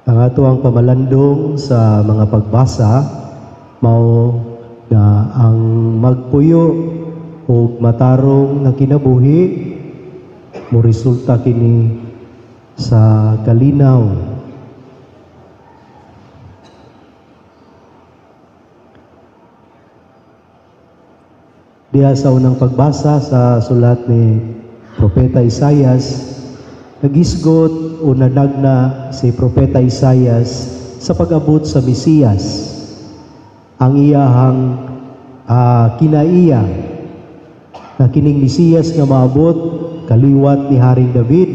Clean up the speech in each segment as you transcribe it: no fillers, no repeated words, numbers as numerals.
Ang ato ang pamalandong sa mga pagbasa mao na ang magpuyo o matarong nga kinabuhi mo resulta kini sa kalinaw. Diya sa unang pagbasa sa sulat ni Propeta Isaias, nagisgot o nanagna si Propeta Isaias sa pag-abot sa Mesiyas. Ang iyahang kinaiya na kining Mesiyas nga maabot kaliwat ni Haring David,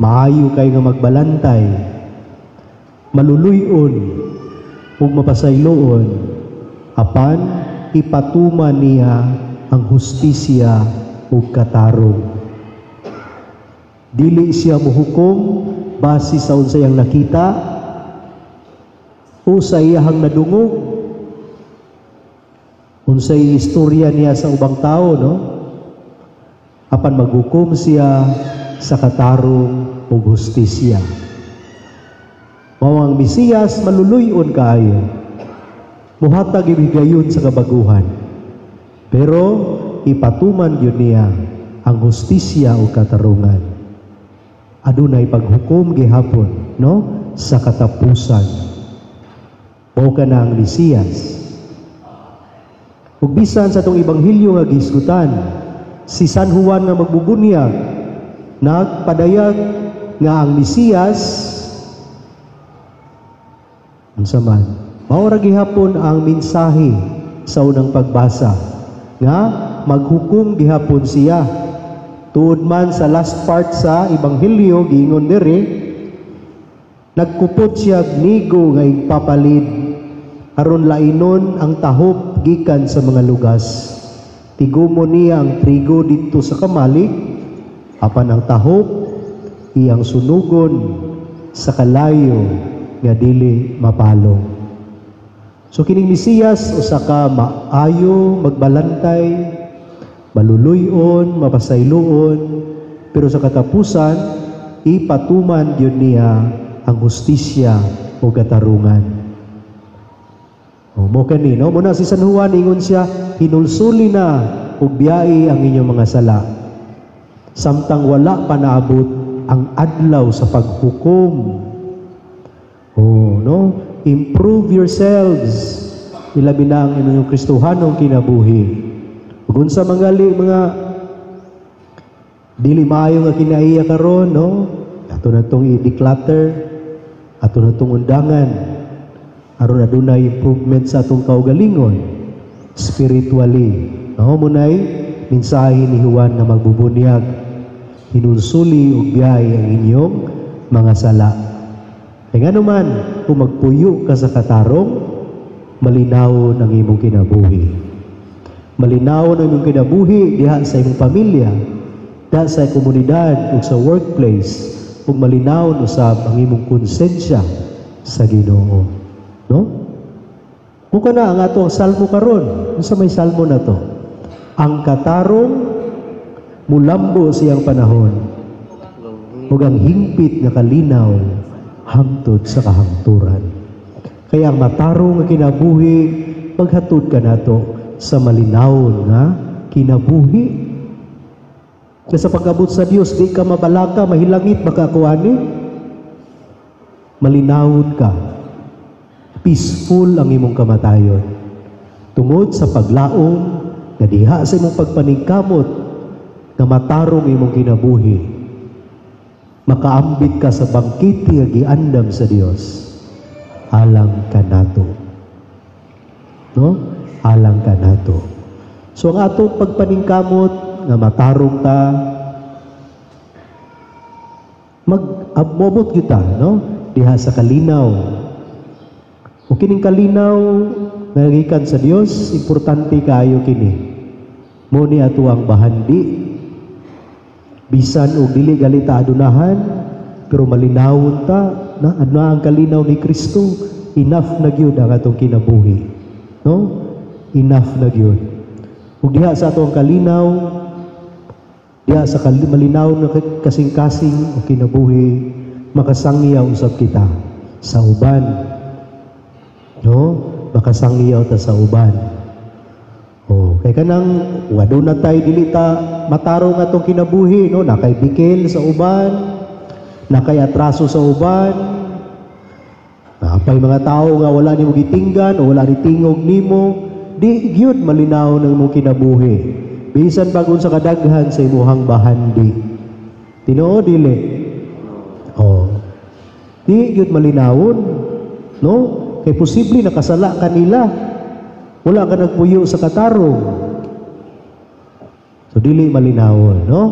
maayo kay nga magbalantay, maluluyon ug mapasayloon, apan ipatuman niya ang hustisya ug katarong. Dili siya muhukom base sa unsayang nakita o sa iyahang nadungog, unsay istorya niya sa ubang tao, no? Apan maghukom siya sa katarong ug hustisya. Mao ang Mesiyas maluluyon kaayo, muhatag ibigayon sa kabaguhan, pero ipatuman gyud niya ang hustisya ug katarungan. Adunay paghukom gihapon, no, sa katapusan. Mao kana ang Mesiyas. Ug bisan sa tong ebanghelyo nga gisgutan, si San Juan nga magbubunyag nagpadayag nga ang Mesiyas unsa man. Mao ra gihapon ang mensahe sa unang pagbasa nga maghukom gihapon siya. Tuod man sa last part sa ebanghelyo giingon diri, nagkupot siya nigo nga igpapalid aron lainon ang tahop gikan sa mga lugas. Tigumon niya ang trigo dito sa kamalig, apan ang tahop iyang sunugon sa kalayo nga dili mapalo. So kining Mesiyas usa ka maayo magbalantay, maluluyon, mapasayloon, pero sa katapusan ipatuman gyud niya ang hustisya o katarungan. O mo kanino mo na si San Juan ingon siya, hinulsuli na ug biyai ang inyong mga sala, samtang wala pa naabot ang adlaw sa paghukom. Oh, no? Improve yourselves. Ilabi na ang inyong Kristohanong kinabuhi. Ug unsa mangali mga dili maayo nga kinaiya karon, no? Ato na tong i-declutter, ato na tong undangan aron adunay improvement sa atong kaugalingon spiritually. No, munay mensahe ni Juan na magbubunyag, hinulsuli ug biyay ang inyong mga sala. Kay ngano man kung magpuyo ka sa katarong, malinawon ang imong kinabuhi. Malinawon ang imong kinabuhi diha sa imong pamilya, diha sa komunidad ug sa workplace, ug malinawon usab ang imong konsensya sa Ginoo, no? Kung kana ang ato ang salmo karon, unsa may salmo na to? Ang katarong mulambo siyang panahon, ug ang hingpit nga kalinaw hangtod sa kahangturan. Kaya ang matarong nga kinabuhi paghatod ka nato sa malinawon nga kinabuhi. Kaya sa pag-abot sa Dios, di ka mabalaka, mahilangit, makakuani. Malinawon ka. Peaceful ang imong kamatayon. Tungod sa paglaom na diha sa imong pagpaningkamot na matarong imong kinabuhi, makaambit ka sa bangkit nga giandam sa Dios. Alang ka nato. No? Alang ka nato. So ang atong pagpaningkamot nga matarong ta, mag-abmobot kita, no? Diha sa kalinaw. O kining kalinaw nga gikan sa Dios, importante kaayo kini. Mo ni ato ang bahandi. Bisan og dili galita adunahan, pero malinawon ta na ano ang kalinaw ni Kristo, enough na gyud ang atong kinabuhi. No? Enough na gyud. Ug diha sa atong kalinaw, diha sa malinaw na kasing-kasing o kinabuhi, makasangya usab kita sa uban. No? Makasangyaw ta sa uban. Oh, kay kanang wadon na tay dili ta matarong atong kinabuhi, no? Nakay bikil sa uban, nakay atraso sa uban. Napay mga tao nga wala nimo gitinggan o wala ni tingog nimo, di gyud malinaw ng imong kinabuhi. Bisan bagon sa kadaghan sa imuhang bahandi. Tinuod dili. Oh. Di gyud malinawon, no? Kay posible nakasala kanila. Wala ka nagpuyo sa katarong. So dili malinawon, no?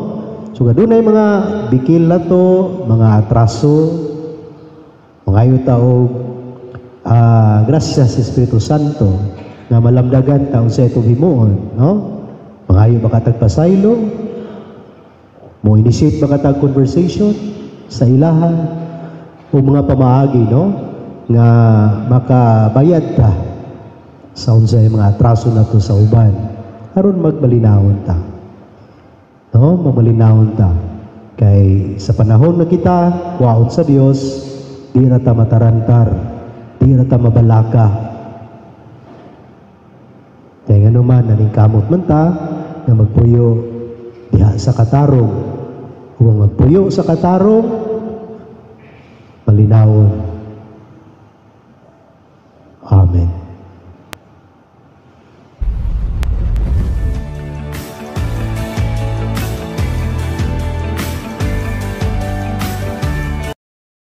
So adunay mga bikil na to, mga atraso, mga tao grasya sa Espiritu Santo nga malamdagan taon sa itong himuon, no? Mga baka tagpasaylo, mo initiate baka tag conversation sa ilahan, o mga pamaagi, no? Nga makabayad ta sa unsay mga atraso na to sa uban. Aron magmalinawon ta. No? Magmalinawon ta. Kay sa panahon na kita, waon sa Dios, di na ta matarantar, di na ta mabalaka. Kaya nga naman, naningkamot man ta, na magpuyo diha sa katarong. Kung magpuyo sa katarong, malinawon